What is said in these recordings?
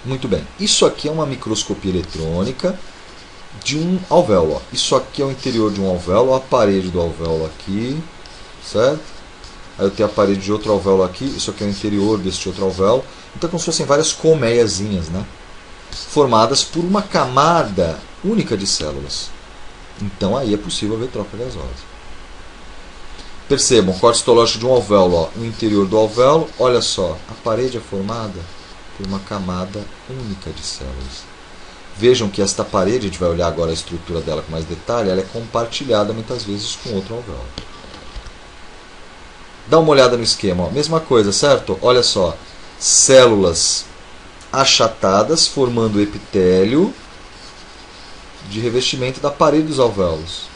Muito bem. Isso aqui é uma microscopia eletrônica de um alvéolo. Ó. Isso aqui é o interior de um alvéolo, a parede do alvéolo aqui, certo? Aí eu tenho a parede de outro alvéolo aqui, isso aqui é o interior deste outro alvéolo. Então, como se fossem várias colmeiazinhas, né? Formadas por uma camada única de células. Então, aí é possível ver troca gasosa. Percebam, o corte histológico de um alvéolo. Ó, no interior do alvéolo, olha só, a parede é formada por uma camada única de células. Vejam que esta parede, a gente vai olhar agora a estrutura dela com mais detalhe, ela é compartilhada muitas vezes com outro alvéolo. Dá uma olhada no esquema, ó. Mesma coisa, certo? Olha só, células achatadas formando o epitélio de revestimento da parede dos alvéolos.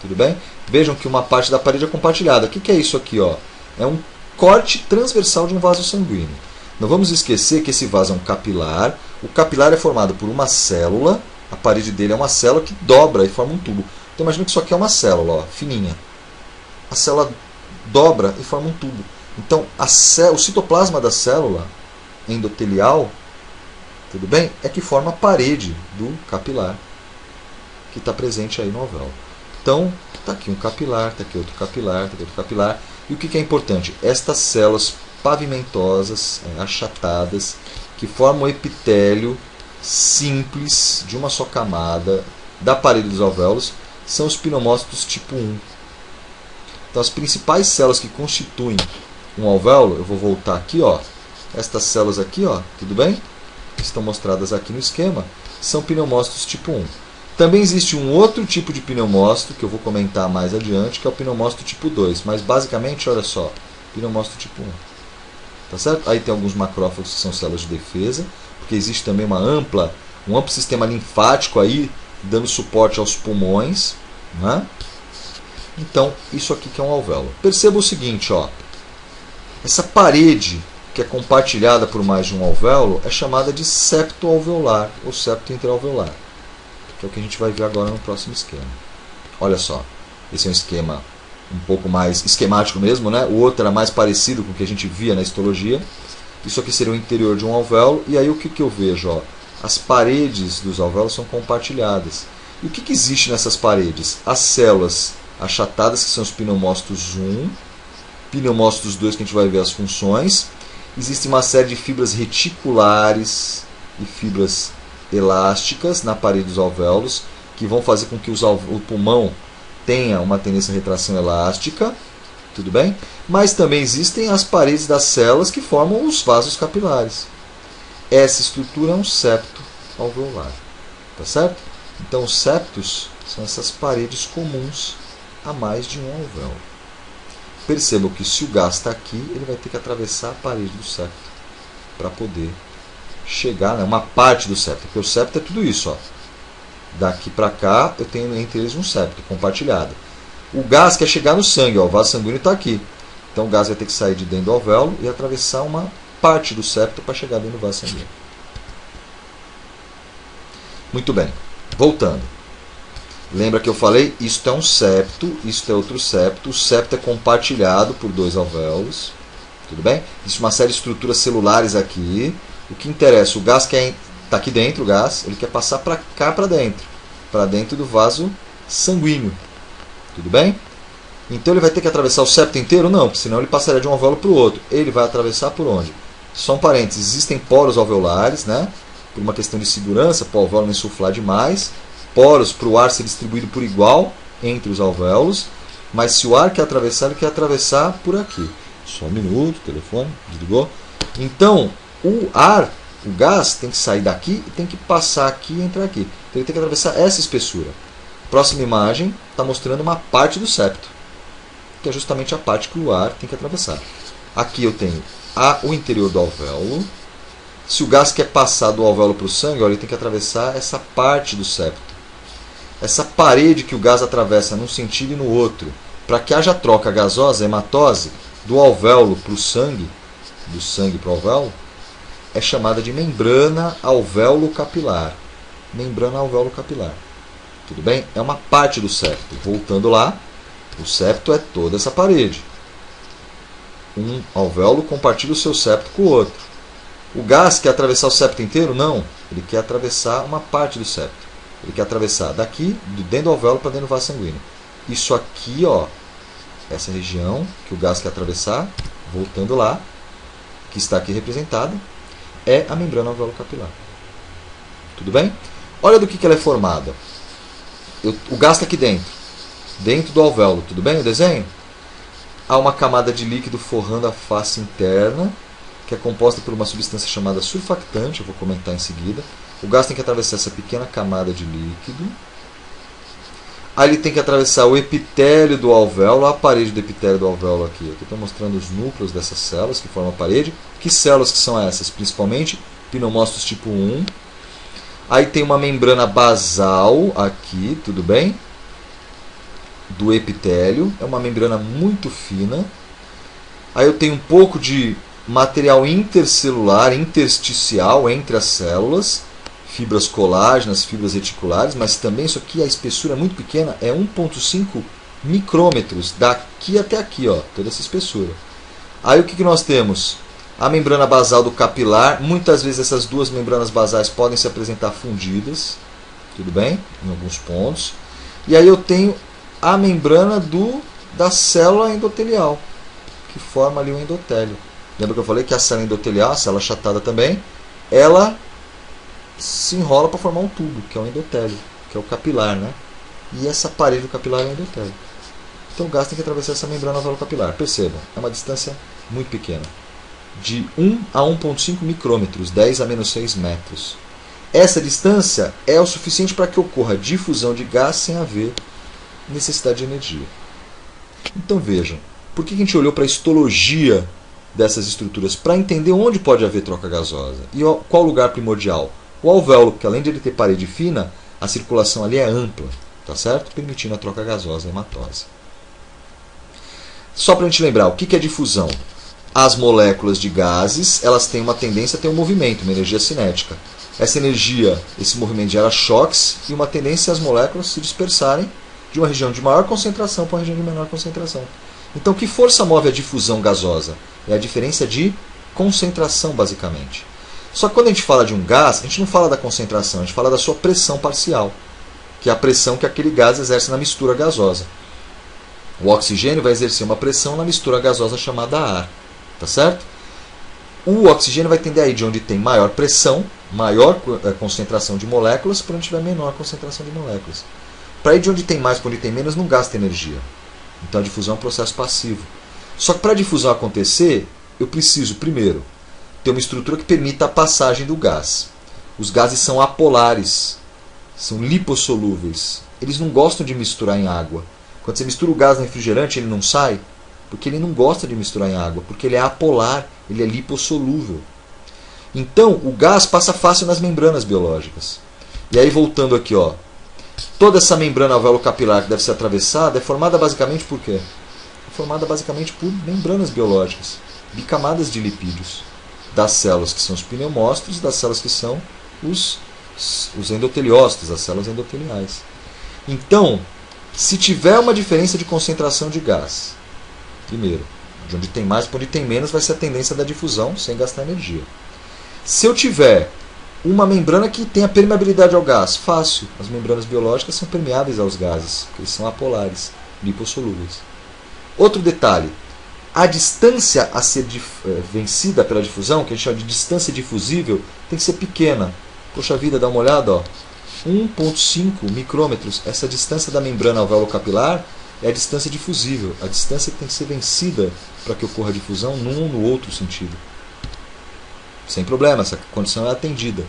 Tudo bem? Vejam que uma parte da parede é compartilhada. O que é isso aqui? Ó? É um corte transversal de um vaso sanguíneo. Não vamos esquecer que esse vaso é um capilar. O capilar é formado por uma célula. A parede dele é uma célula que dobra e forma um tubo. Então imagina que isso aqui é uma célula, ó, fininha. A célula dobra e forma um tubo. Então o citoplasma da célula endotelial, tudo bem? É que forma a parede do capilar que está presente aí no alvéolo. Então, está aqui um capilar, está aqui outro capilar, está aqui outro capilar. E o que é importante? Estas células pavimentosas, achatadas, que formam o epitélio simples de uma só camada da parede dos alvéolos, são os pneumócitos tipo 1. Então, as principais células que constituem um alvéolo, eu vou voltar aqui, ó. Estas células aqui, ó, tudo bem? Estão mostradas aqui no esquema, são pneumócitos tipo 1. Também existe um outro tipo de pneumócito, que eu vou comentar mais adiante, que é o pneumócito tipo 2. Mas basicamente, olha só, pneumócito tipo 1. Tá certo? Aí tem alguns macrófagos que são células de defesa, porque existe também um amplo sistema linfático aí, dando suporte aos pulmões. Né? Então, isso aqui que é um alvéolo. Perceba o seguinte, ó, essa parede que é compartilhada por mais de um alvéolo é chamada de septo alveolar, ou septo interalveolar. Que é o que a gente vai ver agora no próximo esquema. Olha só, esse é um esquema um pouco mais esquemático mesmo, né? O outro era mais parecido com o que a gente via na histologia. Isso aqui seria o interior de um alvéolo, e aí o que eu vejo? Ó? As paredes dos alvéolos são compartilhadas. E o que existe nessas paredes? As células achatadas, que são os pneumócitos 1, pneumócitos 2, que a gente vai ver as funções. Existe uma série de fibras reticulares e fibras elásticas na parede dos alvéolos, que vão fazer com que o pulmão tenha uma tendência à retração elástica, tudo bem? Mas também existem as paredes das células que formam os vasos capilares. Essa estrutura é um septo alveolar, tá certo? Então os septos são essas paredes comuns a mais de um alvéolo. Percebam que se o gás está aqui, ele vai ter que atravessar a parede do septo para poder chegar, né, uma parte do septo, porque o septo é tudo isso, ó. Daqui para cá eu tenho entre eles um septo compartilhado. O gás quer chegar no sangue, ó, o vaso sanguíneo está aqui. Então o gás vai ter que sair de dentro do alvéolo e atravessar uma parte do septo para chegar dentro do vaso sanguíneo. Muito bem, voltando. Lembra que eu falei? Isto é um septo, isto é outro septo. O septo é compartilhado por dois alvéolos. Tudo bem? Existe uma série de estruturas celulares aqui. O que interessa? O gás está aqui dentro, o gás, ele quer passar para cá, para dentro do vaso sanguíneo. Tudo bem? Então ele vai ter que atravessar o septo inteiro? Não, porque senão ele passaria de um alvéolo para o outro. Ele vai atravessar por onde? Só um parênteses, existem poros alveolares, né? Por uma questão de segurança, para o alvéolo não insuflar demais. Poros para o ar ser distribuído por igual entre os alvéolos. Mas se o ar quer atravessar, ele quer atravessar por aqui. Só um minuto, telefone, desligou. Então, o ar, o gás, tem que sair daqui e tem que passar aqui e entrar aqui. Então ele tem que atravessar essa espessura. Próxima imagem está mostrando uma parte do septo, que é justamente a parte que o ar tem que atravessar. Aqui eu tenho o interior do alvéolo. Se o gás quer passar do alvéolo para o sangue, ele tem que atravessar essa parte do septo. Essa parede que o gás atravessa num sentido e no outro, para que haja troca gasosa, hematose, do alvéolo para o sangue, do sangue para o alvéolo, é chamada de membrana alvéolo capilar. Membrana alvéolo capilar. Tudo bem? É uma parte do septo. Voltando lá, o septo é toda essa parede. Um alvéolo compartilha o seu septo com o outro. O gás quer atravessar o septo inteiro? Não. Ele quer atravessar uma parte do septo. Ele quer atravessar daqui, de dentro do alvéolo para dentro do vaso sanguíneo. Isso aqui, ó, essa região que o gás quer atravessar, voltando lá, que está aqui representada, é a membrana alveolo-capilar. Tudo bem? Olha do que ela é formada. O gás está aqui dentro do alvéolo. Tudo bem o desenho? Há uma camada de líquido forrando a face interna, que é composta por uma substância chamada surfactante, eu vou comentar em seguida. O gás tem que atravessar essa pequena camada de líquido. Aí ele tem que atravessar o epitélio do alvéolo, a parede do epitélio do alvéolo aqui. Aqui estou mostrando os núcleos dessas células que formam a parede. Que células que são essas? Principalmente pneumócitos tipo 1. Aí tem uma membrana basal aqui, tudo bem? Do epitélio. É uma membrana muito fina. Aí eu tenho um pouco de material intercelular, intersticial entre as células. Fibras colágenas, fibras reticulares, mas também isso aqui, a espessura é muito pequena, é 1,5 micrômetros, daqui até aqui, ó, toda essa espessura. Aí o que nós temos? A membrana basal do capilar, muitas vezes essas duas membranas basais podem se apresentar fundidas, tudo bem? Em alguns pontos. E aí eu tenho a membrana da célula endotelial, que forma ali o endotélio. Lembra que eu falei que a célula endotelial, a célula achatada também, ela se enrola para formar um tubo, que é o endotélio, que é o capilar, né? E essa parede do capilar é o endotélio. Então o gás tem que atravessar essa membrana alveolo-capilar. Percebam, é uma distância muito pequena, de 1 a 1,5 micrômetros, 10 a menos 6 metros. Essa distância é o suficiente para que ocorra difusão de gás sem haver necessidade de energia. Então vejam, por que a gente olhou para a histologia dessas estruturas? Para entender onde pode haver troca gasosa. E qual o lugar primordial? O alvéolo, porque além de ele ter parede fina, a circulação ali é ampla, tá certo? Permitindo a troca gasosa, a hematose. Só para a gente lembrar, o que é difusão? As moléculas de gases, elas têm uma tendência a ter um movimento, uma energia cinética. Essa energia, esse movimento gera choques e uma tendência às moléculas se dispersarem de uma região de maior concentração para uma região de menor concentração. Então, que força move a difusão gasosa? É a diferença de concentração, basicamente. Só que quando a gente fala de um gás, a gente não fala da concentração, a gente fala da sua pressão parcial, que é a pressão que aquele gás exerce na mistura gasosa. O oxigênio vai exercer uma pressão na mistura gasosa chamada ar, tá certo? O oxigênio vai tender a ir de onde tem maior pressão, maior concentração de moléculas, para onde tiver menor concentração de moléculas. Para ir de onde tem mais para onde tem menos, não gasta energia. Então a difusão é um processo passivo. Só que para a difusão acontecer, eu preciso, primeiro, ter uma estrutura que permita a passagem do gás. Os gases são apolares, são lipossolúveis. Eles não gostam de misturar em água. Quando você mistura o gás no refrigerante, ele não sai, porque ele não gosta de misturar em água, porque ele é apolar, ele é lipossolúvel. Então, o gás passa fácil nas membranas biológicas. E aí, voltando aqui, ó, toda essa membrana alveolo-capilar que deve ser atravessada é formada basicamente por quê? É formada basicamente por membranas biológicas, bicamadas de lipídios, das células que são os pneumócitos e das células que são os endoteliócitos, as células endoteliais. Então, se tiver uma diferença de concentração de gás, primeiro, de onde tem mais para onde tem menos, vai ser a tendência da difusão sem gastar energia. Se eu tiver uma membrana que tenha permeabilidade ao gás, fácil. As membranas biológicas são permeáveis aos gases, porque eles são apolares, lipossolúveis. Outro detalhe, a distância a ser vencida pela difusão, que a gente chama de distância difusível, tem que ser pequena. Poxa vida, dá uma olhada, ó. 1,5 micrômetros. Essa distância da membrana alveolo-capilar é a distância difusível, a distância que tem que ser vencida para que ocorra a difusão num ou no outro sentido. Sem problema, essa condição é atendida.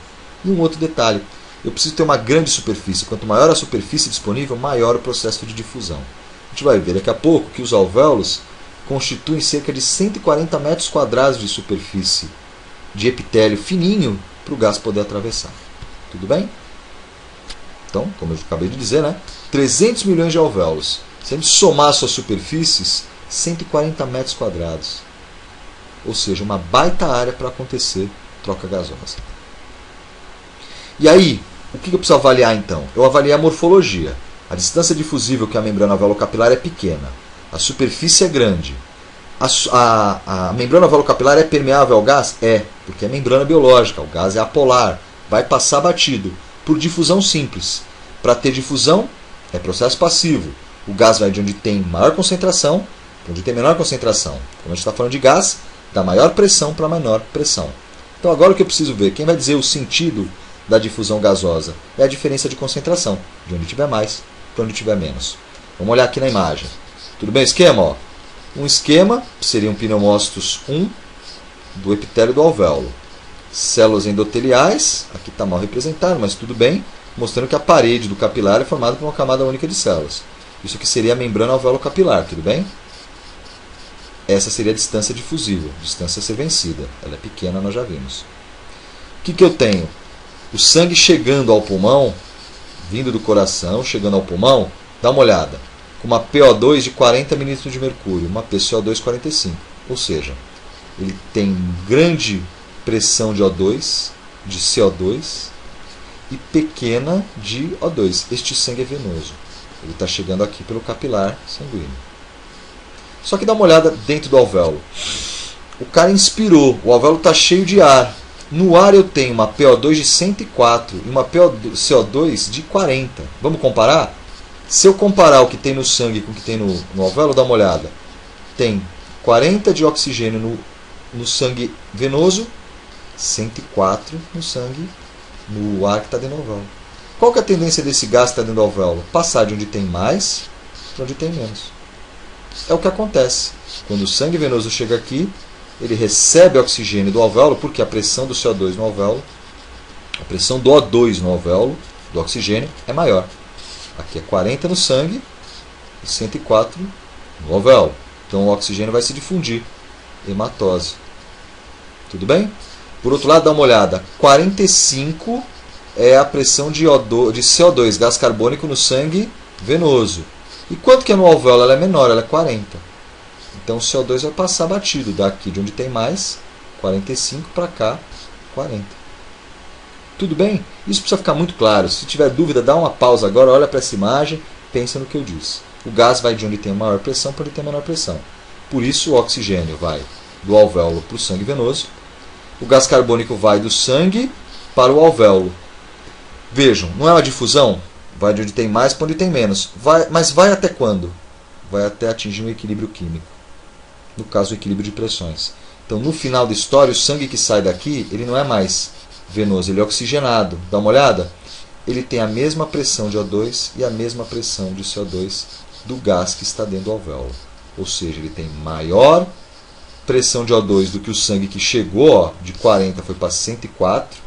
E um outro detalhe, eu preciso ter uma grande superfície. Quanto maior a superfície disponível, maior o processo de difusão. A gente vai ver daqui a pouco que os alvéolos constituem cerca de 140 metros quadrados de superfície de epitélio fininho para o gás poder atravessar. Tudo bem? Então, como eu acabei de dizer, né? 300 milhões de alvéolos. Se a gente somar suas superfícies, 140 metros quadrados. Ou seja, uma baita área para acontecer troca gasosa. E aí, o que eu preciso avaliar então? Eu avaliei a morfologia. A distância difusível, que é a membrana alveolo-capilar, é pequena. A superfície é grande. A membrana alveolo-capilar é permeável ao gás? É. porque é membrana biológica, o gás é apolar, vai passar batido, por difusão simples. Para ter difusão, é processo passivo. O gás vai de onde tem maior concentração para onde tem menor concentração. Como a gente está falando de gás, da maior pressão para menor pressão. Então agora o que eu preciso ver, quem vai dizer o sentido da difusão gasosa? É a diferença de concentração, de onde tiver mais para onde tiver menos. Vamos olhar aqui na imagem. Tudo bem o esquema? Ó? Um esquema seria um pneumócitos 1 do epitélio do alvéolo. Células endoteliais, aqui está mal representado, mas tudo bem, mostrando que a parede do capilar é formada por uma camada única de células. Isso aqui seria a membrana alvéolo-capilar, tudo bem? Essa seria a distância difusível, distância a ser vencida. Ela é pequena, nós já vimos. O que eu tenho? O sangue chegando ao pulmão, vindo do coração, chegando ao pulmão, dá uma olhada, com uma PO2 de 40 ml de mercúrio, uma PCO2 45. Ou seja, ele tem grande pressão de O2, de CO2 e pequena de O2. Este sangue é venoso. Ele está chegando aqui pelo capilar sanguíneo. Só que dá uma olhada dentro do alvéolo. O cara inspirou, o alvéolo está cheio de ar. No ar eu tenho uma PO2 de 104 e uma CO2 de 40. Vamos comparar? Se eu comparar o que tem no sangue com o que tem no alvéolo, dá uma olhada. Tem 40 de oxigênio no sangue venoso, 104 no ar que está dentro do alvéolo. Qual que é a tendência desse gás que está dentro do alvéolo? Passar de onde tem mais para onde tem menos. É o que acontece. Quando o sangue venoso chega aqui, ele recebe oxigênio do alvéolo, porque a pressão do CO2 no alvéolo, a pressão do O2 no alvéolo, do oxigênio, é maior. Aqui é 40 no sangue e 104 no alvéolo. Então o oxigênio vai se difundir. Hematose. Tudo bem? Por outro lado, dá uma olhada. 45 é a pressão de CO2, gás carbônico, no sangue venoso. E quanto que é no alvéolo? Ela é menor, ela é 40. Então o CO2 vai passar batido daqui de onde tem mais, 45, para cá, 40. Tudo bem? Isso precisa ficar muito claro. Se tiver dúvida, dá uma pausa agora, olha para essa imagem, pensa no que eu disse. O gás vai de onde tem maior pressão para onde tem menor pressão. Por isso o oxigênio vai do alvéolo para o sangue venoso. O gás carbônico vai do sangue para o alvéolo. Vejam, não é uma difusão? Vai de onde tem mais para onde tem menos. Mas vai até quando? Vai até atingir um equilíbrio químico. No caso, o equilíbrio de pressões. Então, no final da história, o sangue que sai daqui, ele não é mais venoso, ele é oxigenado. Dá uma olhada? Ele tem a mesma pressão de O2 e a mesma pressão de CO2 do gás que está dentro do alvéolo. Ou seja, ele tem maior pressão de O2 do que o sangue que chegou, ó, de 40 foi para 104,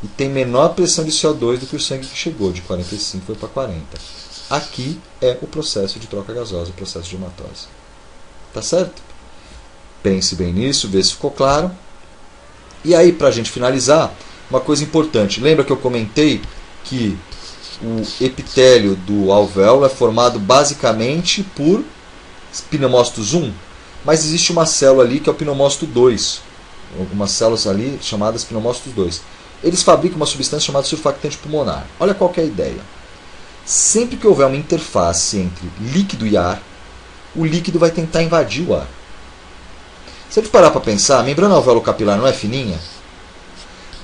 e tem menor pressão de CO2 do que o sangue que chegou, de 45 foi para 40. Aqui é o processo de troca gasosa, o processo de hematose. Tá certo? Pense bem nisso, vê se ficou claro. E aí, para a gente finalizar, uma coisa importante. Lembra que eu comentei que o epitélio do alvéolo é formado basicamente por pneumócitos 1, mas existe uma célula ali que é o pneumócito 2. Algumas células ali chamadas pneumócitos 2. Eles fabricam uma substância chamada surfactante pulmonar. Olha qual que é a ideia. Sempre que houver uma interface entre líquido e ar, o líquido vai tentar invadir o ar. Se a gente parar para pensar, a membrana alvéolo-capilar não é fininha?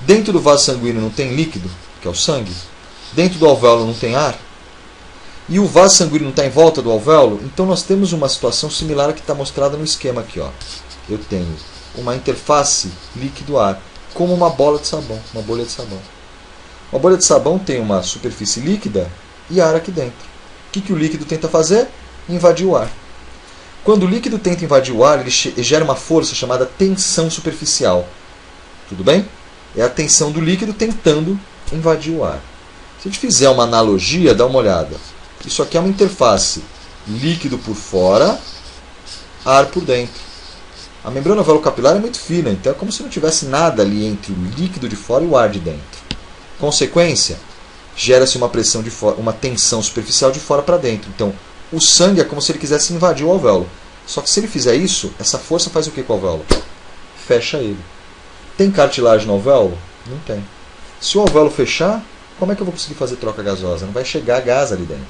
Dentro do vaso sanguíneo não tem líquido, que é o sangue? Dentro do alvéolo não tem ar? E o vaso sanguíneo não está em volta do alvéolo? Então nós temos uma situação similar à que está mostrada no esquema aqui. Ó. Eu tenho uma interface líquido-ar, como uma bola de sabão, uma bolha de sabão. Uma bolha de sabão tem uma superfície líquida e ar aqui dentro. O que o líquido tenta fazer? Invadir o ar. Quando o líquido tenta invadir o ar, ele gera uma força chamada tensão superficial. Tudo bem? É a tensão do líquido tentando invadir o ar. Se a gente fizer uma analogia, dá uma olhada. Isso aqui é uma interface. Líquido por fora, ar por dentro. A membrana alvéolo-capilar é muito fina, então é como se não tivesse nada ali entre o líquido de fora e o ar de dentro. Consequência, gera-se uma pressão de fora, uma tensão superficial de fora para dentro. Então, o sangue é como se ele quisesse invadir o alvéolo. Só que se ele fizer isso, essa força faz o que com o alvéolo? Fecha ele. Tem cartilagem no alvéolo? Não tem. Se o alvéolo fechar, como é que eu vou conseguir fazer troca gasosa? Não vai chegar gás ali dentro.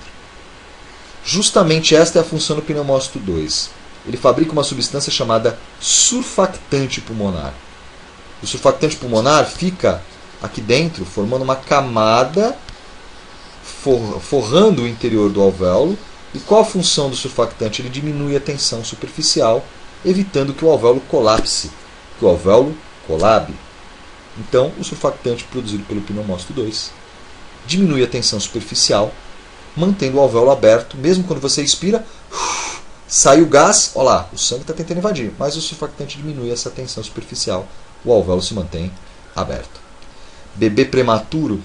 Justamente esta é a função do pneumócito 2. Ele fabrica uma substância chamada surfactante pulmonar. O surfactante pulmonar fica aqui dentro, formando uma camada forrando o interior do alvéolo. E qual a função do surfactante? Ele diminui a tensão superficial, evitando que o alvéolo colapse, que o alvéolo colabe. Então, o surfactante produzido pelo pneumócito 2 diminui a tensão superficial, mantendo o alvéolo aberto, mesmo quando você expira, sai o gás, olha lá, o sangue está tentando invadir, mas o surfactante diminui essa tensão superficial, o alvéolo se mantém aberto. Bebê prematuro,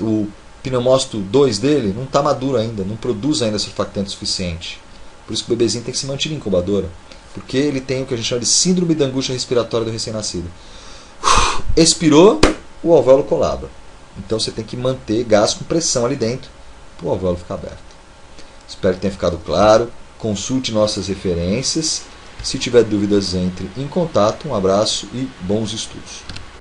o pneumócito 2 dele não está maduro ainda, não produz ainda surfactante suficiente. Por isso que o bebezinho tem que se manter em incubadora, porque ele tem o que a gente chama de síndrome da angústia respiratória do recém-nascido. Expirou, o alvéolo colaba. Então você tem que manter gás com pressão ali dentro para o alvéolo ficar aberto. Espero que tenha ficado claro. Consulte nossas referências. Se tiver dúvidas, entre em contato. Um abraço e bons estudos.